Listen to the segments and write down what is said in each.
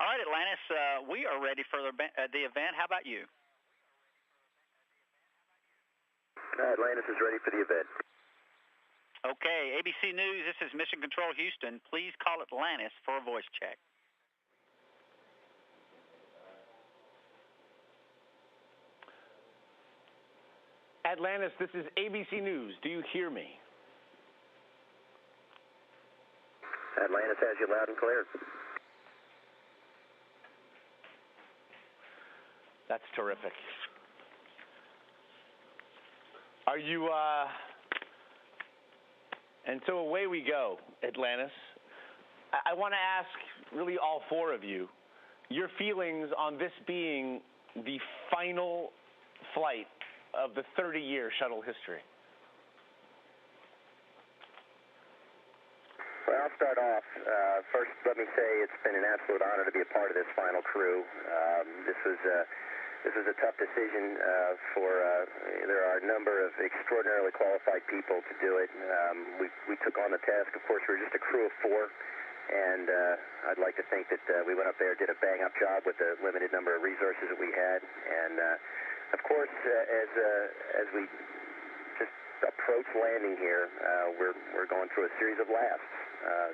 All right, Atlantis, we are ready for the event. How about you? Atlantis is ready for the event. Okay, ABC News, this is Mission Control Houston. Please call Atlantis for a voice check. Atlantis, this is ABC News. Do you hear me? Atlantis has you loud and clear. That's terrific. Are you, and so away we go, Atlantis. I want to ask really all four of you your feelings on this being the final flight of the 30-year shuttle history. Well, I'll start off. First, let me say it's been an absolute honor to be a part of this final crew. This was a tough decision there are a number of extraordinarily qualified people to do it. We took on the task. Of course, we were just a crew of four, and I'd like to think that we went up there, did a bang-up job with the limited number of resources that we had. And, of course, as we just approach landing here, we're going through a series of laughs.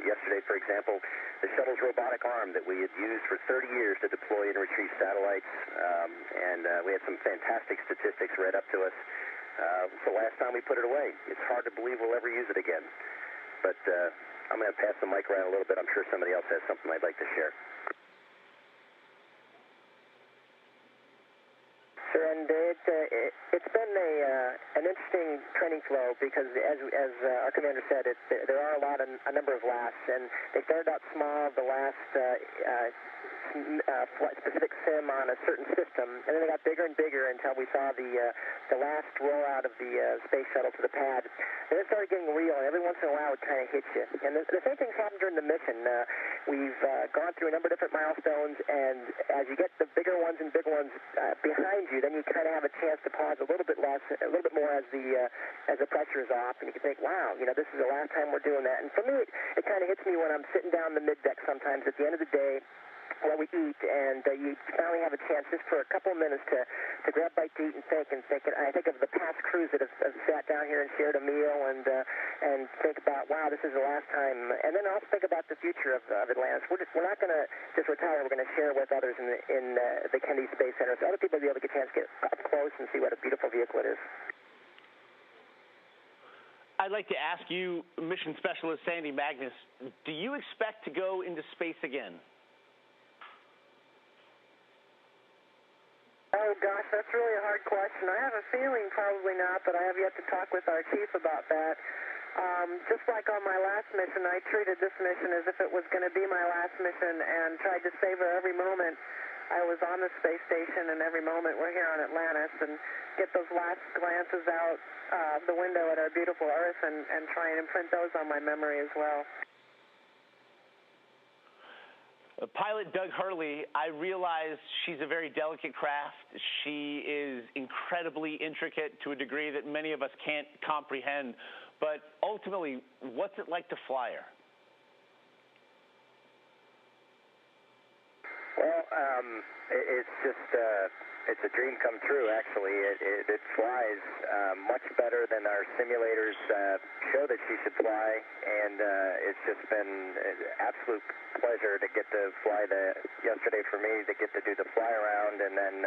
Yesterday, for example, the shuttle's robotic arm that we had used for 30 years to deploy and retrieve satellites, and we had some fantastic statistics read up to us. It's the last time we put it away. It's hard to believe we'll ever use it again. But I'm going to pass the mic around a little bit. I'm sure somebody else has something I'd like to share. Sir, and it's been an interesting training flow because, as our commander said, there are a number of laughs, and they started out small. The last specific sim on a certain system, and then they got bigger and bigger until we saw the last rollout of the space shuttle to the pad. And it started getting real, and every once in a while it kind of hits you. And the same thing's happened during the mission. We've gone through a number of different milestones, and as you get the bigger ones and bigger ones behind you, then you kind of have a chance to pause a little bit more as the pressure is off, and you can think, wow, this is the last time we're doing that. And for me, it kind of hits me when I'm sitting down the mid-deck sometimes at the end of the day while we eat, and you finally have a chance just for a couple of minutes to grab a bite to eat and think. And I think of the past crews that have sat down here and shared a meal and think about, wow, this is the last time. And then also think about the future of Atlantis. We're not going to just retire. We're going to share with others in the Kennedy Space Center, so other people will be able to get a chance to get up close and see what a beautiful vehicle it is. I'd like to ask you, Mission Specialist Sandy Magnus, do you expect to go into space again? Oh, gosh, that's really a hard question. I have a feeling probably not, but I have yet to talk with our chief about that. Just like on my last mission, I treated this mission as if it was going to be my last mission and tried to savor every moment I was on the space station and every moment we're here on Atlantis and get those last glances out the window at our beautiful Earth and try and imprint those on my memory as well. Pilot Doug Hurley, I realize she's a very delicate craft. She is incredibly intricate to a degree that many of us can't comprehend. But ultimately, what's it like to fly her? Well, it's just it's a dream come true, actually. It flies much better than our simulators show that she should fly, and it's just been an absolute pleasure to get to fly yesterday for me, to get to do the fly around, and then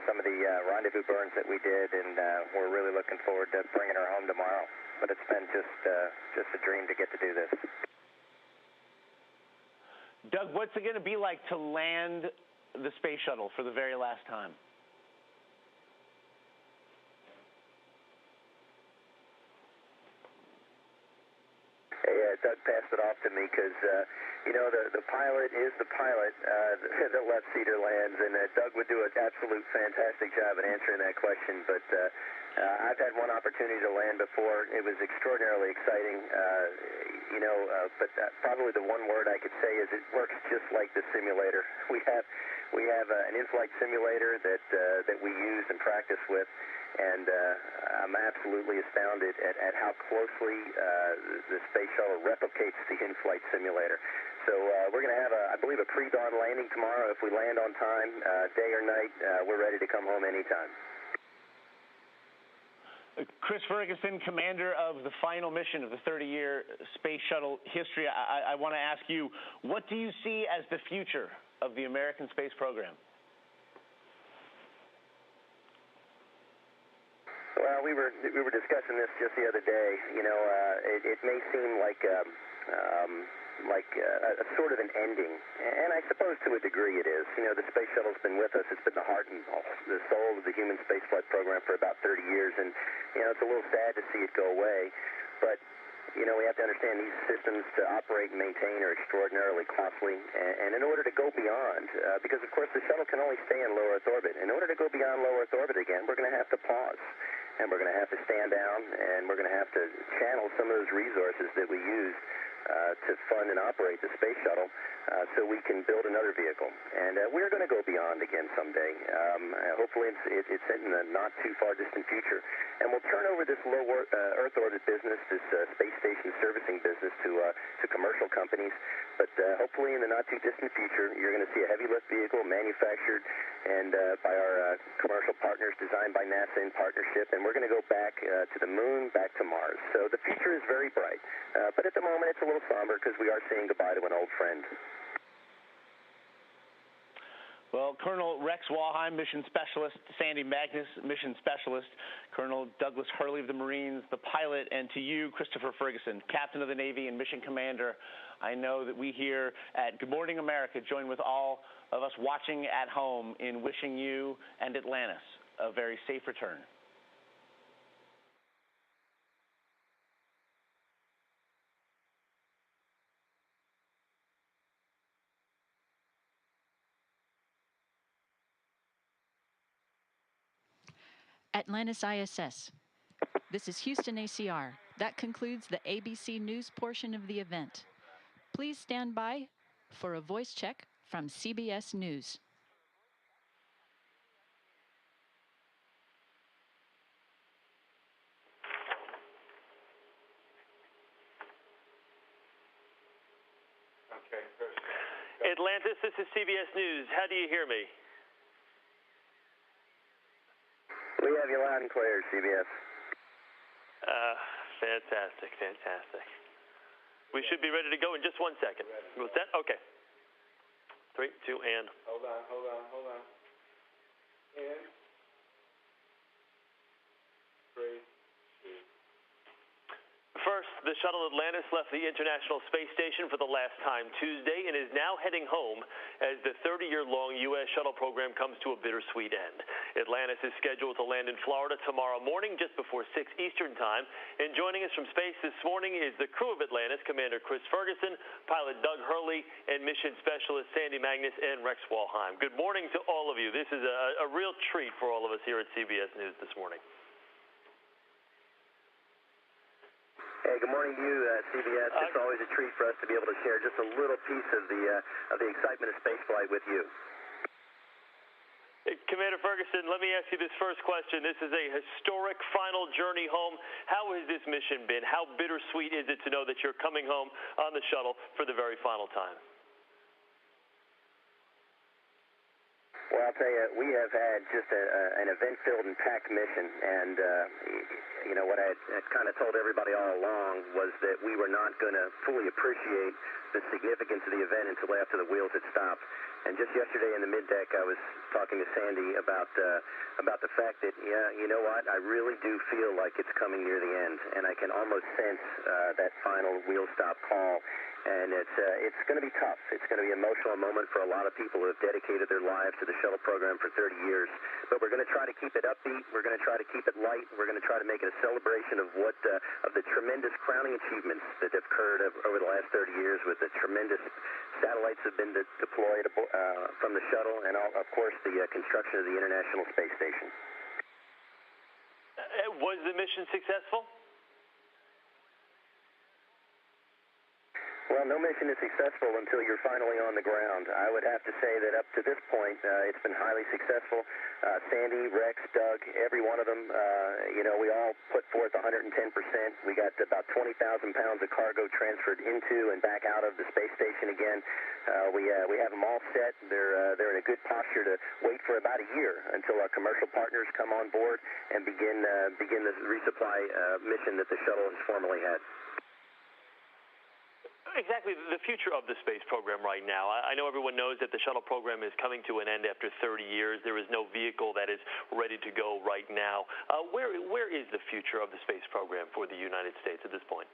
some of the rendezvous burns that we did, and we're really looking forward to bringing her home tomorrow. But it's been just a dream to get to do this. Doug, what's it going to be like to land the space shuttle for the very last time? Doug passed it off to me because, the pilot is the pilot that left Cedar lands, and Doug would do an absolute fantastic job at answering that question. But I've had one opportunity to land before. It was extraordinarily exciting, but probably the one word I could say is it works just like the simulator. We have an in-flight simulator that we use and practice with, and I'm absolutely astounded at how closely the space shuttle replicates the in-flight simulator. So we're going to have, I believe, a pre-dawn landing tomorrow. If we land on time, day or night, we're ready to come home anytime. Chris Ferguson, commander of the final mission of the 30-year space shuttle history, I want to ask you, what do you see as the future of the American space program? Well, we were discussing this just the other day. You know, it may seem like a sort of an ending, and I suppose to a degree it is. You know, the space shuttle's been with us. It's been the heart and the soul of the human spaceflight program for about 30 years, and you know, it's a little sad to see it go away. But you know, we have to understand these systems to operate and maintain are extraordinarily costly, and in order to go beyond, because of course the shuttle can only stay in low Earth orbit. In order to go beyond low Earth orbit again, we're going to have to pause. And we're going to have to stand down, and we're going to have to channel some of those resources that we use to fund and operate the space shuttle so we can build another vehicle. And we're going to go beyond again someday. Hopefully it's in the not too far distant future. And we'll turn over this low Earth orbit business, this space station servicing business to commercial companies. But hopefully in the not too distant future, you're going to see a heavy lift vehicle manufactured and by our commercial partners, designed by NASA in partnership. And we're going to go back to the moon, back to Mars. So the future is very bright. But at the moment, it's a little somber because we are saying goodbye to an old friend. Well, Colonel Rex Walheim, Mission Specialist, Sandy Magnus, Mission Specialist, Colonel Douglas Hurley of the Marines, the pilot, and to you, Christopher Ferguson, Captain of the Navy and Mission Commander, I know that we here at Good Morning America join with all of us watching at home in wishing you and Atlantis a very safe return. Atlantis ISS. This is Houston ACR. That concludes the ABC News portion of the event. Please stand by for a voice check from CBS News. Atlantis, this is CBS News. How do you hear me? We have you loud and clear, CBS. Fantastic, fantastic. We should be ready to go in just 1 second. Was that? Okay. 3, 2, and. Hold on. And 3, 2. First, the shuttle Atlantis left the International Space Station for the last time Tuesday and is now heading home as the 30-year-long U.S. shuttle program comes to a bittersweet end. Atlantis is scheduled to land in Florida tomorrow morning just before 6 Eastern Time. And joining us from space this morning is the crew of Atlantis, Commander Chris Ferguson, pilot Doug Hurley, and Mission Specialist Sandy Magnus and Rex Walheim. Good morning to all of you. This is a real treat for all of us here at CBS News this morning. Hey, good morning to you, CBS. It's always a treat for us to be able to share just a little piece of the excitement of spaceflight with you. Commander Ferguson, let me ask you this first question. This is a historic final journey home. How has this mission been? How bittersweet is it to know that you're coming home on the shuttle for the very final time? Well, I'll tell you, we have had just an event-filled and packed mission, and you know what I had kind of told everybody all along was that we were not going to fully appreciate the significance of the event until after the wheels had stopped. And just yesterday in the mid-deck, I was talking to Sandy about the fact that, yeah, you know what, I really do feel like it's coming near the end, and I can almost sense that final wheel stop call. And it's going to be tough. It's going to be an emotional moment for a lot of people who have dedicated their lives to the shuttle program for 30 years. But we're going to try to keep it upbeat. We're going to try to keep it light. We're going to try to make it a celebration of what of the tremendous crowning achievements that have occurred over the last 30 years, with the tremendous satellites that have been deployed from the shuttle, and of course the construction of the International Space Station. Was the mission successful? Well, no mission is successful until you're finally on the ground. I would have to say that up to this point, it's been highly successful. Sandy, Rex, Doug, every one of them, we all put forth 110%. We got about 20,000 pounds of cargo transferred into and back out of the space station again. We have them all set. They're in a good posture to wait for about a year until our commercial partners come on board and begin the resupply mission that the shuttle has formerly had. Exactly, the future of the space program right now. I know everyone knows that the shuttle program is coming to an end after 30 years. There is no vehicle that is ready to go right now. Where is the future of the space program for the United States at this point?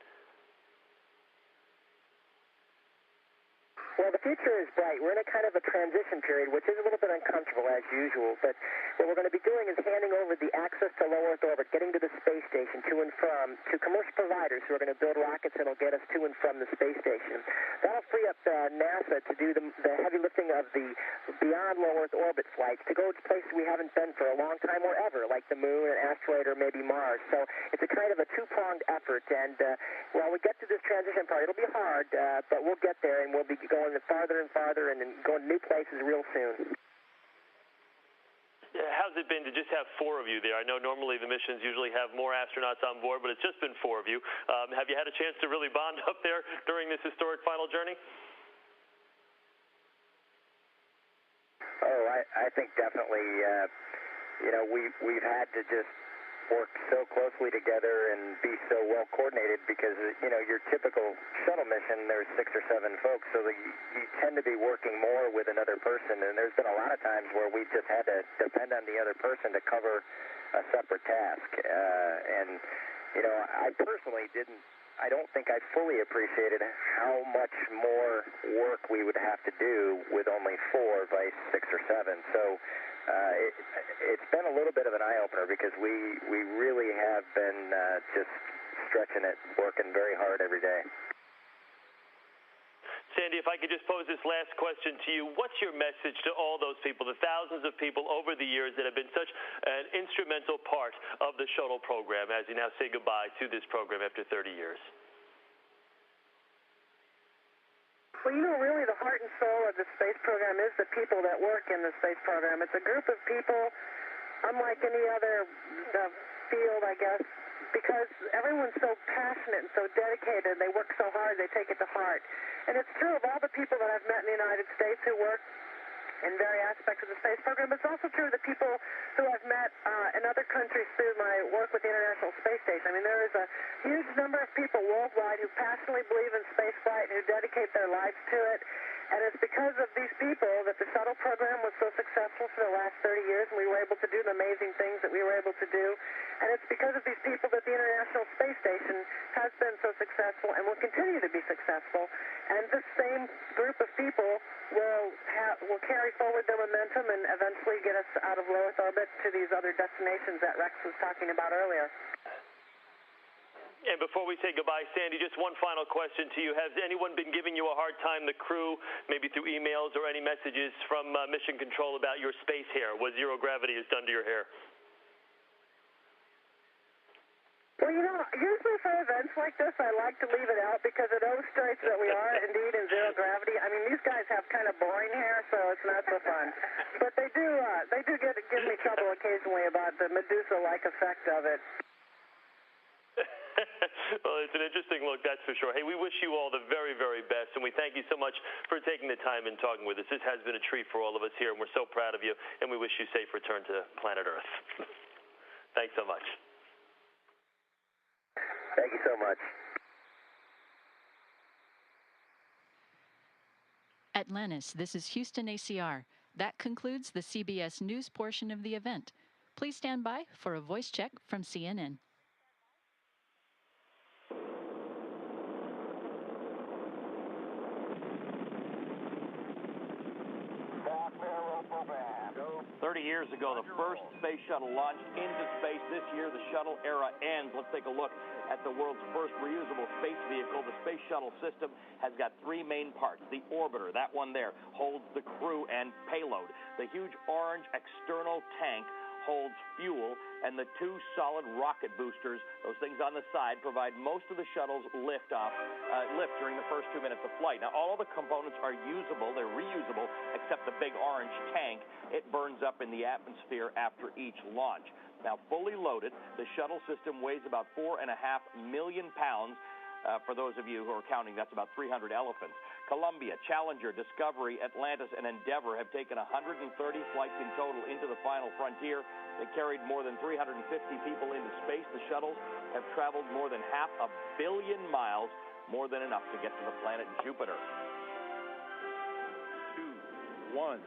Well, the future is bright. We're in a kind of a transition period, which is a little bit uncomfortable as usual, but what we're going to be doing is handing over the access to low Earth orbit, getting to the space station, to and from, to commercial providers who are going to build rockets that will get us to and from the space station. That'll free up NASA to do the heavy lifting of the beyond low Earth orbit flights, to go to places we haven't been for a long time or ever, like the moon, an asteroid, or maybe Mars. So it's a kind of a two-pronged effort, and while we get to this transition part, it'll be hard, but we'll get there, and we'll be going farther and farther and going to new places real soon. How's it been to just have 4 of you there? I know normally the missions usually have more astronauts on board, but it's just been 4 of you. Have you had a chance to really bond up there during this historic final journey? Oh, I think definitely, we've had to just work so closely together and be so well coordinated because, your typical shuttle mission, there's 6 or 7 folks, so you tend to be working more with another person, and there's been a lot of times where we've just had to depend on the other person to cover a separate task. I personally I don't think I fully appreciated how much more work we would have to do with only 4 vice 6 or 7. So it's been a little bit of an eye-opener because we really have been just stretching it, working very hard every day. Sandy, if I could just pose this last question to you, what's your message to all those people, the thousands of people over the years that have been such an instrumental part of the shuttle program as you now say goodbye to this program after 30 years? Well, really the heart and soul of the space program is the people that work in the space program. It's a group of people unlike any other field, I guess, because everyone's so passionate and so dedicated. They work so hard, they take it to heart. And it's true of all the people that I've met in the United States who work in various aspects of the space program. It's also true of the people who I've met in other countries through my work with the International Space Station. I mean, there is a huge number of people worldwide who passionately believe in spaceflight and who dedicate their lives to it. And it's because of these people that the shuttle program was so successful for the last 30 years, and we were able to do the amazing things that we were able to do. And it's because of these people that the International Space Station has been so successful and will continue to be successful. And this same group of people will carry forward their momentum and eventually get us out of low Earth orbit to these other destinations that Rex was talking about earlier. And before we say goodbye, Sandy, just one final question to you. Has anyone been giving you a hard time, the crew, maybe through emails or any messages from Mission Control about your space hair, what zero gravity has done to your hair? Well, usually for events like this, I like to leave it out because it illustrates that we are indeed in zero gravity. I mean, these guys have kind of boring hair, so it's not so fun. But they do give me trouble occasionally about the Medusa-like effect of it. Well, it's an interesting look, that's for sure. Hey, we wish you all the very, very best, and we thank you so much for taking the time and talking with us. This has been a treat for all of us here, and we're so proud of you, and we wish you a safe return to planet Earth. Thanks so much. Thank you so much. Atlantis, this is Houston ACR. That concludes the CBS News portion of the event. Please stand by for a voice check from CNN. Go. 30 years ago, the first space shuttle launched into space. This year, the shuttle era ends. Let's take a look at the world's first reusable space vehicle. The space shuttle system has got 3 main parts. The orbiter, that one there, holds the crew and payload. The huge orange external tank holds fuel, and the two solid rocket boosters, those things on the side, provide most of the shuttle's lift during the first 2 minutes of flight. Now, all the components are usable, they're reusable, except the big orange tank. It burns up in the atmosphere after each launch. Now, fully loaded, the shuttle system weighs about 4.5 million pounds. For those of you who are counting, that's about 300 elephants. Columbia, Challenger, Discovery, Atlantis, and Endeavour have taken 130 flights in total into the final frontier. They carried more than 350 people into space. The shuttles have traveled more than 500 million miles, more than enough to get to the planet Jupiter. 2, 1,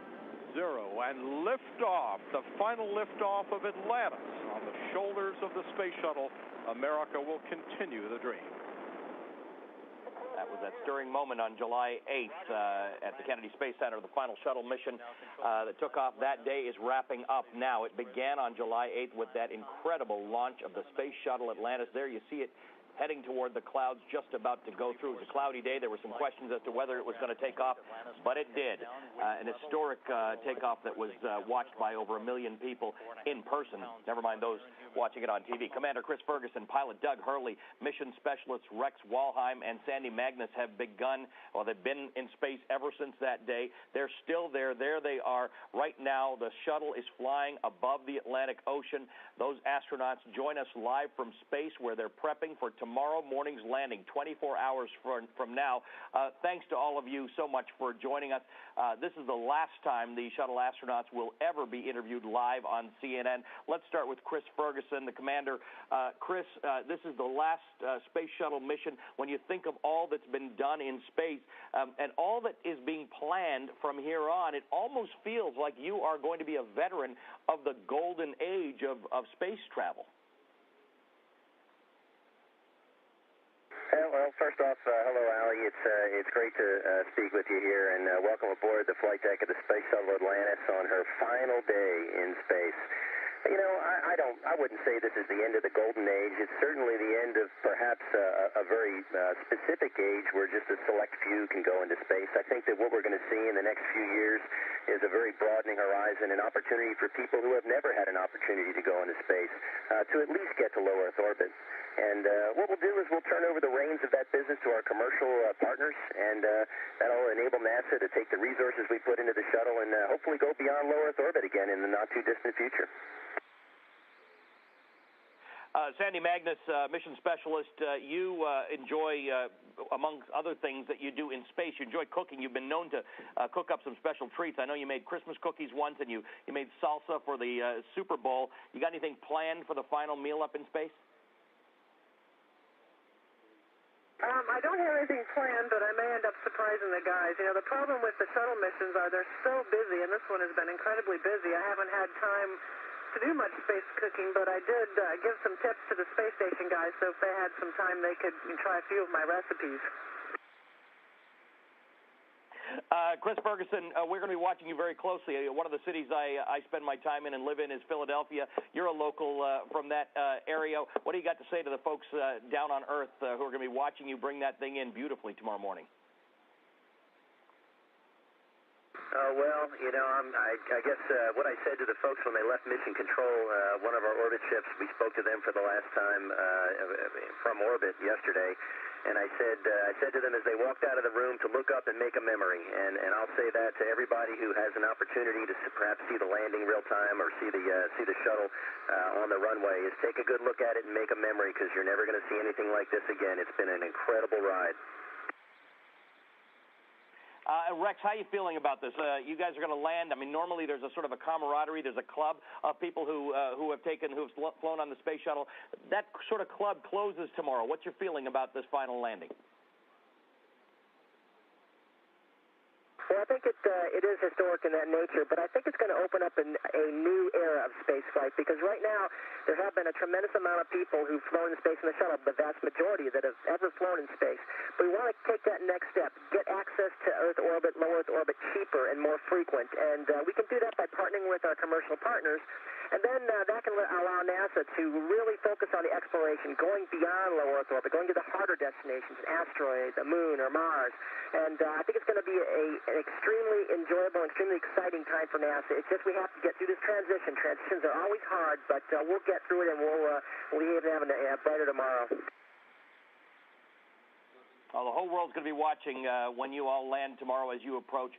0, and liftoff, the final liftoff of Atlantis. On the shoulders of the space shuttle, America will continue the dream. That was that stirring moment on July 8th at the Kennedy Space Center. The final shuttle mission that took off that day is wrapping up now. It began on July 8th with that incredible launch of the Space Shuttle Atlantis. There you see it heading toward the clouds, just about to go through. It was a cloudy day. There were some questions as to whether it was going to take off, but it did. An historic takeoff that was watched by over 1 million people in person, never mind those watching it on TV. Commander Chris Ferguson, pilot Doug Hurley, mission specialists Rex Walheim and Sandy Magnus have begun, well, they've been in space ever since that day. They're still there. There they are. Right now, the shuttle is flying above the Atlantic Ocean. Those astronauts join us live from space, where they're prepping for tomorrow morning's landing, 24 hours from now. Thanks to all of you so much for joining us. This is the last time the shuttle astronauts will ever be interviewed live on CNN. Let's start with Chris Ferguson, the commander. Chris, this is the last space shuttle mission. When you think of all that's been done in space and all that is being planned from here on, it almost feels like you are going to be a veteran of the golden age of space travel. Well, first off, hello, Allie. It's great to speak with you here, and welcome aboard the flight deck of the Space Shuttle Atlantis on her final day in space. You know, I wouldn't say this is the end of the golden age. It's certainly the end of perhaps a very specific age where just a select few can go into space. I think that what we're going to see in the next few years is a very broadening horizon, an opportunity for people who have never had an opportunity to go into space to at least get to low Earth orbit. And what we'll do is we'll turn over the reins of that business to our commercial partners, and that'll enable NASA to take the resources we put into the shuttle and hopefully go beyond low Earth orbit again in the not-too-distant future. Sandy Magnus, mission specialist, you enjoy, among other things that you do in space, you enjoy cooking. You've been known to cook up some special treats. I know you made Christmas cookies once, and you made salsa for the Super Bowl. You got anything planned for the final meal up in space? I don't have anything planned, but I may end up surprising the guys. You know, the problem with the shuttle missions are they're so busy, and this one has been incredibly busy. I haven't had time to do much space cooking, but I did give some tips to the space station guys, so if they had some time, they could try a few of my recipes. Chris Ferguson, we're going to be watching you very closely. One of the cities I spend my time in and live in is Philadelphia. You're a local from that area. What do you got to say to the folks down on Earth who are going to be watching you bring that thing in beautifully tomorrow morning? Well, you know, I guess what I said to the folks when they left Mission Control, one of our orbit ships, we spoke to them for the last time from orbit yesterday, and I said to them as they walked out of the room to look up and make a memory, and I'll say that to everybody who has an opportunity to perhaps see the landing real time or see the shuttle on the runway, is take a good look at it and make a memory, because you're never going to see anything like this again. It's been an incredible ride. Rex, how are you feeling about this? You guys are going to land. I mean, normally there's a sort of a camaraderie. There's a club of people who've flown on the space shuttle. That sort of club closes tomorrow. What's your feeling about this final landing? Well, I think it is historic in that nature, but I think it's going to open up a new era of spaceflight, because right now there have been a tremendous amount of people who've flown in space in the shuttle, the vast majority that have ever flown in space. But we want to take that next step, get access access to Earth orbit, low Earth orbit cheaper and more frequent. And we can do that by partnering with our commercial partners. And then that can allow NASA to really focus on the exploration, going beyond low Earth orbit, going to the harder destinations, asteroids, the moon, or Mars. And I think it's going to be an extremely enjoyable, extremely exciting time for NASA. It's just we have to get through this transition. Transitions are always hard, but we'll get through it, and we'll even have a brighter tomorrow. Well, the whole world's going to be watching when you all land tomorrow as you approach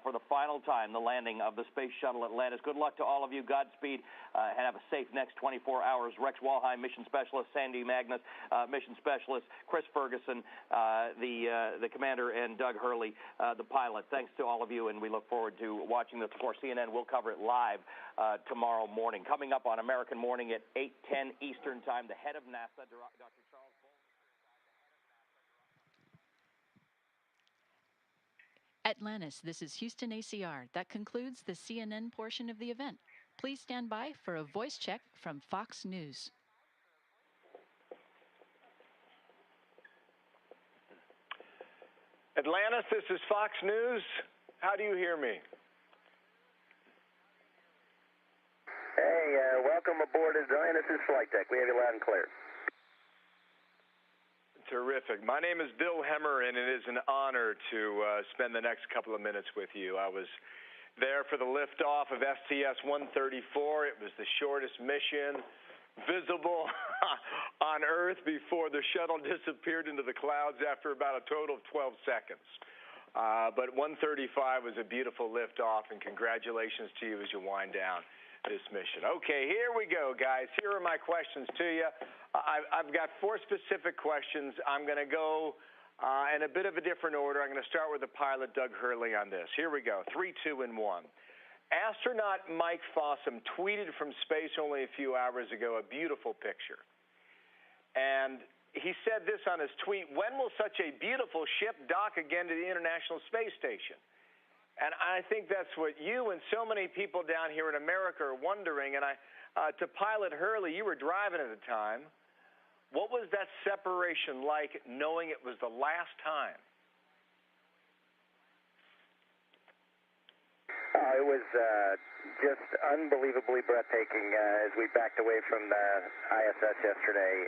for the final time the landing of the Space Shuttle Atlantis. Good luck to all of you. Godspeed, and have a safe next 24 hours. Rex Walheim, Mission Specialist, Sandy Magnus, Mission Specialist, Chris Ferguson, the commander, and Doug Hurley, the pilot. Thanks to all of you, and we look forward to watching this. Of course, CNN will cover it live tomorrow morning. Coming up on American Morning at 8:10 Eastern Time, the head of NASA, Dr. Charles. Atlantis, this is Houston ACR. That concludes the CNN portion of the event. Please stand by for a voice check from Fox News. Atlantis, this is Fox News. How do you hear me? Hey, welcome aboard Atlantis' flight deck. We have you loud and clear. Terrific. My name is Bill Hemmer, and it is an honor to spend the next couple of minutes with you. I was there for the liftoff of STS-134. It was the shortest mission visible on Earth before the shuttle disappeared into the clouds after about a total of 12 seconds. But 135 was a beautiful liftoff, and congratulations to you as you wind down this mission. Okay, here we go, guys. Here are my questions to you. I've got 4 specific questions. I'm going to go in a bit of a different order. I'm going to start with the pilot, Doug Hurley, on this. Here we go. 3, 2, and 1. Astronaut Mike Fossum tweeted from space only a few hours ago a beautiful picture. And he said this on his tweet: "When will such a beautiful ship dock again to the International Space Station?" And I think that's what you and so many people down here in America are wondering. And to Pilot Hurley, you were driving at the time. What was that separation like, knowing it was the last time? It was just unbelievably breathtaking as we backed away from the ISS yesterday.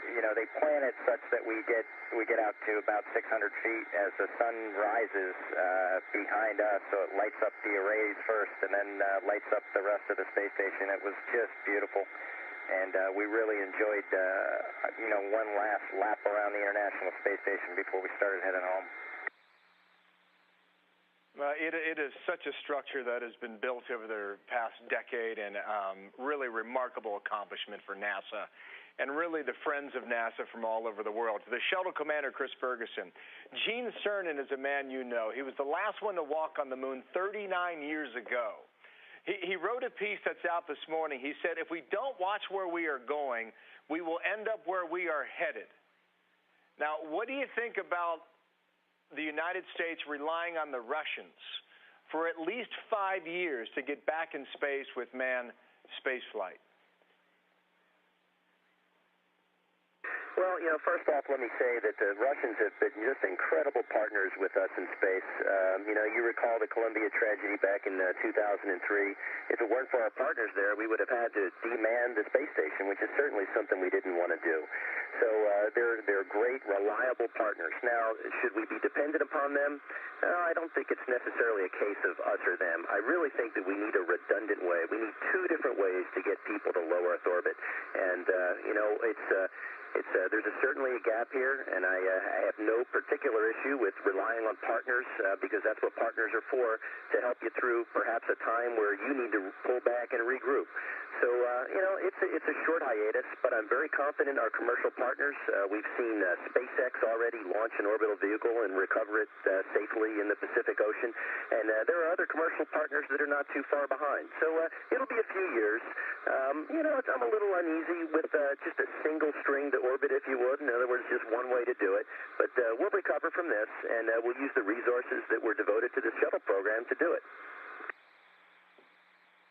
You know, they plan it such that we get out to about 600 feet as the sun rises behind us, so it lights up the arrays first and then lights up the rest of the space station. It was just beautiful, and we really enjoyed, you know, one last lap around the International Space Station before we started heading home. It is such a structure that has been built over the past decade, and really remarkable accomplishment for NASA, and really the friends of NASA from all over the world. To the shuttle commander, Chris Ferguson, Gene Cernan is a man you know. He was the last one to walk on the moon 39 years ago. He wrote a piece that's out this morning. He said, "If we don't watch where we are going, we will end up where we are headed." Now, what do you think about the United States relying on the Russians for at least 5 years to get back in space with manned spaceflight? Well, you know, first off, let me say that the Russians have been just incredible partners with us in space. You know, you recall the Columbia tragedy back in 2003. If it weren't for our partners there, we would have had to deman the space station, which is certainly something we didn't want to do. So they're great, reliable partners. Now, should we be dependent upon them? I don't think it's necessarily a case of us or them. I really think that we need a redundant way. We need 2 different ways to get people to low Earth orbit. And, you know, there's certainly a gap here, and I have no particular issue with relying on partners because that's what partners are for, to help you through perhaps a time where you need to pull back and regroup. So, you know, it's a short hiatus, but I'm very confident in our commercial partners. We've seen SpaceX already launch an orbital vehicle and recover it safely in the Pacific Ocean, and there are other commercial partners that are not too far behind. So it'll be a few years. You know, I'm a little uneasy with just a single string to orbit, if you would. In other words, just one way to do it. But we'll recover from this, and we'll use the resources that were devoted to the shuttle program to do it.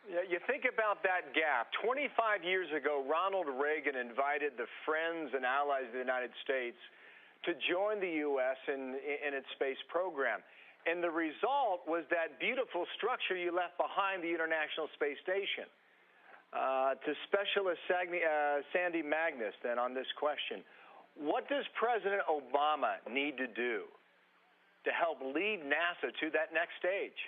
Yeah, you think about that gap. 25 years ago, Ronald Reagan invited the friends and allies of the United States to join the U.S. in its space program. And the result was that beautiful structure you left behind the International Space Station. To Specialist Sandy Magnus, then, on this question, what does President Obama need to do to help lead NASA to that next stage?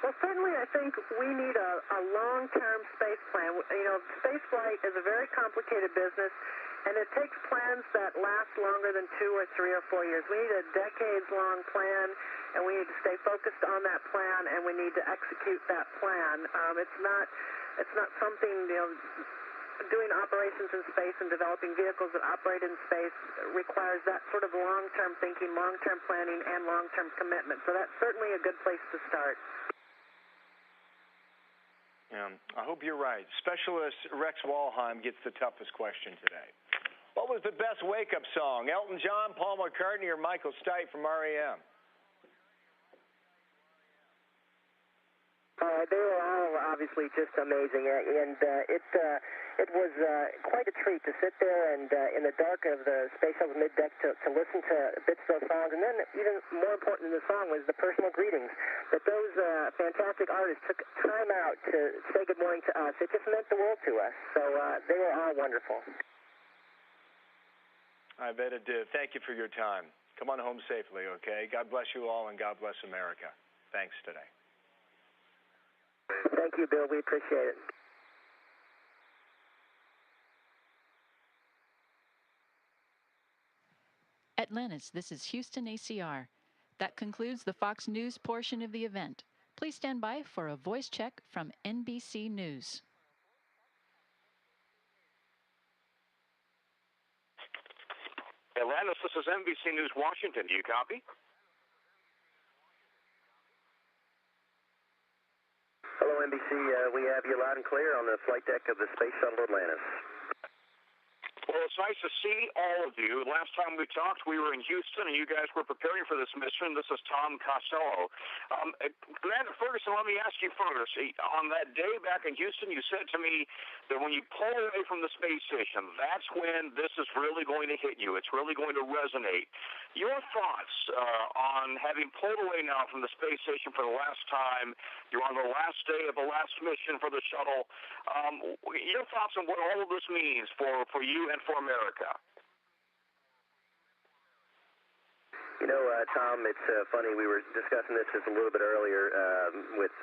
Well, certainly I think we need a long-term space plan. You know, space flight is a very complicated business, and it takes plans that last longer than 2 or 3 or 4 years. We need a decades-long plan, and we need to stay focused on that plan, and we need to execute that plan. It's not something, you know, doing operations in space and developing vehicles that operate in space requires that sort of long-term thinking, long-term planning, and long-term commitment. So that's certainly a good place to start. Yeah, I hope you're right. Specialist Rex Walheim gets the toughest question today. What was the best wake-up song? Elton John, Paul McCartney, or Michael Stipe from REM? They were all obviously just amazing, and it was quite a treat to sit there and in the dark of the space shuttle middeck to listen to bits of those songs. And then even more important than the song was the personal greetings that those fantastic artists took time out to say good morning to us. It just meant the world to us. So they were all wonderful. I bet it did. Thank you for your time. Come on home safely, okay? God bless you all, and God bless America. Thanks today. Thank you, Bill. We appreciate it. Atlantis, this is Houston ACR. That concludes the Fox News portion of the event. Please stand by for a voice check from NBC News. Atlantis, this is NBC News Washington. Do you copy? Hello, NBC. We have you loud and clear on the flight deck of the Space Shuttle Atlantis. Well, it's nice to see all of you. Last time we talked, we were in Houston, and you guys were preparing for this mission. This is Tom Costello. Commander Ferguson, let me ask you first. On that day back in Houston, you said to me that when you pull away from the space station, that's when this is really going to hit you. It's really going to resonate. Your thoughts on having pulled away now from the space station for the last time, you're on the last day of the last mission for the shuttle. Your thoughts on what all of this means for you and for America? You know, Tom, it's funny. We were discussing this just a little bit earlier with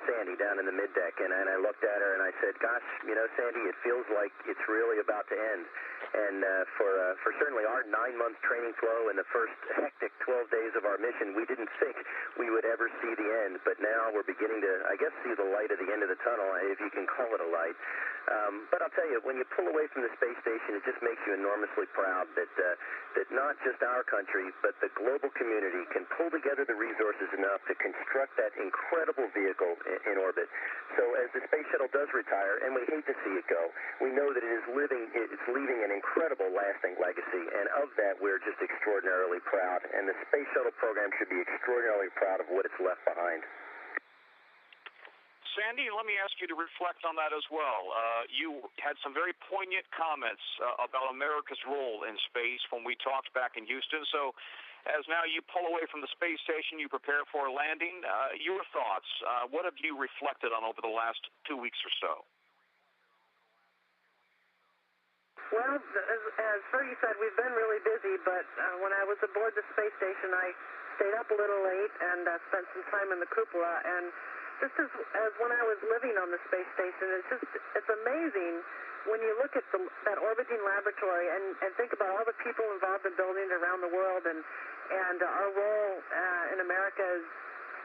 Sandy down in the middeck, and I looked at her and I said, "Gosh, you know, Sandy, it feels like it's really about to end." And for certainly our 9-month training flow and the first hectic 12 days of our mission, we didn't think we would ever see the end. But now we're beginning to, I guess, see the light at the end of the tunnel, if you can call it a light. But I'll tell you, when you pull away from the space station, it just makes you enormously proud that not just our country, but the global community can pull together the resources enough to construct that incredible vehicle in orbit. So as the space shuttle does retire, and we hate to see it go, we know that it's leaving an incredible lasting legacy, and of that we're just extraordinarily proud. And the space shuttle program should be extraordinarily proud of what it's left behind. Sandy, let me ask you to reflect on that as well. You had some very poignant comments about America's role in space when we talked back in Houston. So as now you pull away from the space station, you prepare for a landing, your thoughts, what have you reflected on over the last 2 weeks or so? Well, as Fergie said, we've been really busy, but when I was aboard the space station, I stayed up a little late and spent some time in the cupola. And just as when I was living on the space station, it's amazing when you look at that orbiting laboratory and think about all the people involved in building it around the world, and our role in America is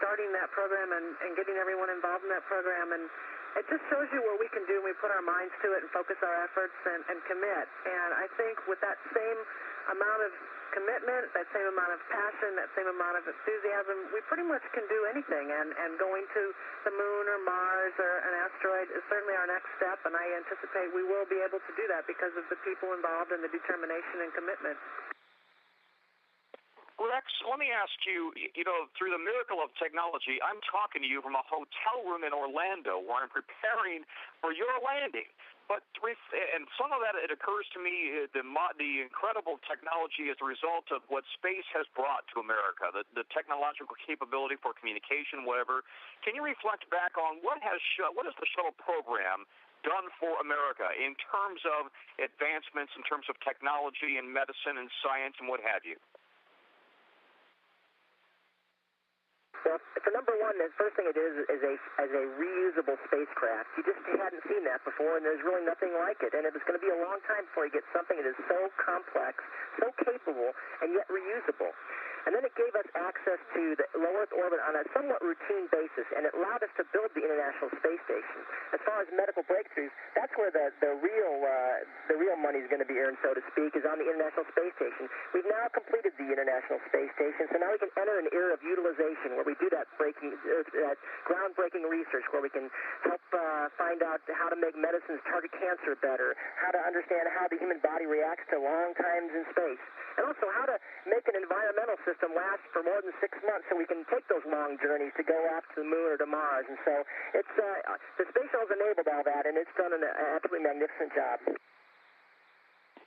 starting that program and getting everyone involved in that program. And it just shows you what we can do when we put our minds to it and focus our efforts and commit. And I think with that same amount of commitment, that same amount of passion, that same amount of enthusiasm, we pretty much can do anything. And going to the moon or Mars or an asteroid is certainly our next step, and I anticipate we will be able to do that because of the people involved and the determination and commitment. Rex, let me ask you, through the miracle of technology, I'm talking to you from a hotel room in Orlando where I'm preparing for your landing. And some of that, it occurs to me, the incredible technology as a result of what space has brought to America, the technological capability for communication, whatever. Can you reflect back on what has the shuttle program done for America in terms of advancements, in terms of technology and medicine and science and what have you? Well, for number one, the first thing it is as a reusable spacecraft. You just hadn't seen that before, and there's really nothing like it. And it was going to be a long time before you get something that is so complex, so capable, and yet reusable. And then it gave us access to the low Earth orbit on a somewhat routine basis, and it allowed us to build the International Space Station. As far as medical breakthroughs, that's where the real money is going to be earned, so to speak, is on the International Space Station. We've now completed the International Space Station, so now we can enter an era of utilization where we do that groundbreaking research, where we can help find out how to make medicines target cancer better, how to understand how the human body reacts to long times in space, and also how to make an environmental system last for more than 6 months so we can take those long journeys to go out to the moon or to Mars. And so it's the space shuttle's enabled all that, and it's done an absolutely magnificent job.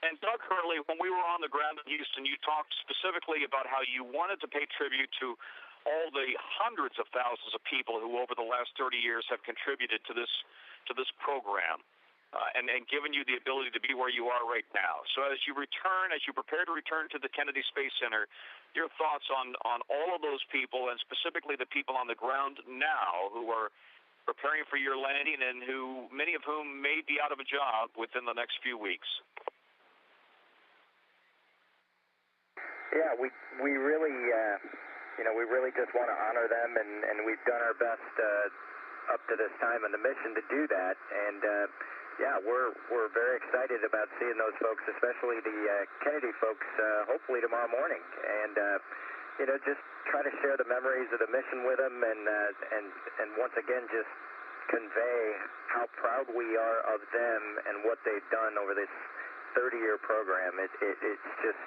And Doug Hurley, when we were on the ground in Houston, you talked specifically about how you wanted to pay tribute to all the hundreds of thousands of people who over the last 30 years have contributed to this program. And given you the ability to be where you are right now. So as you prepare to return to the Kennedy Space Center, your thoughts on all of those people, and specifically the people on the ground now who are preparing for your landing and many of whom may be out of a job within the next few weeks. Yeah, we really, we really just want to honor them, and we've done our best up to this time on the mission to do that. And yeah, we're very excited about seeing those folks, especially the Kennedy folks, hopefully tomorrow morning, and just try to share the memories of the mission with them, and once again just convey how proud we are of them and what they've done over this 30-year program. It's just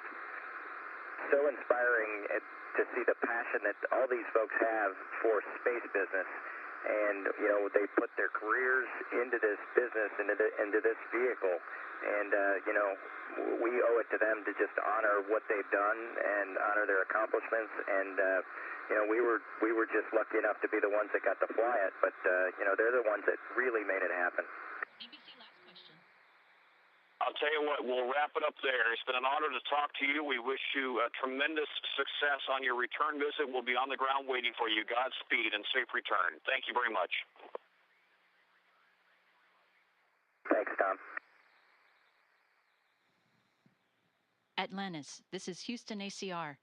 so inspiring to see the passion that all these folks have for space business. And, they put their careers into this business, into this vehicle. And, we owe it to them to just honor what they've done and honor their accomplishments. And, we were just lucky enough to be the ones that got to fly it. But, they're the ones that really made it happen. ABC last question. I'll tell you what, we'll wrap it up there. It's been an honor to talk to you. We wish you tremendous success on your return visit. We'll be on the ground waiting for you. Godspeed and safe return. Thank you very much. Thanks, Tom. Atlantis, this is Houston ACR.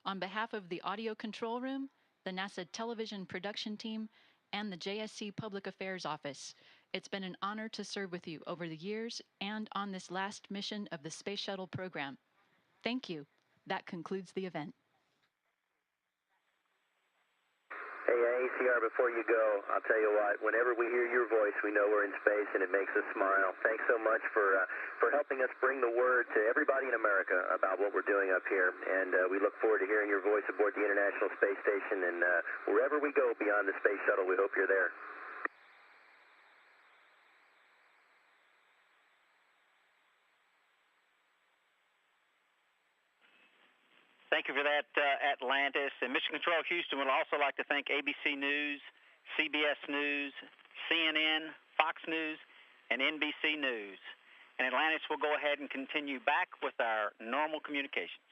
On behalf of the Audio Control Room, the NASA Television Production Team, and the JSC Public Affairs Office, it's been an honor to serve with you over the years and on this last mission of the Space Shuttle program. Thank you. That concludes the event. Hey, ACR, before you go, I'll tell you what, whenever we hear your voice, we know we're in space, and it makes us smile. Thanks so much for helping us bring the word to everybody in America about what we're doing up here. And we look forward to hearing your voice aboard the International Space Station. And wherever we go beyond the Space Shuttle, we hope you're there. Thank you for that, Atlantis. And Mission Control Houston would also like to thank ABC News, CBS News, CNN, Fox News, and NBC News. And Atlantis will go ahead and continue back with our normal communications.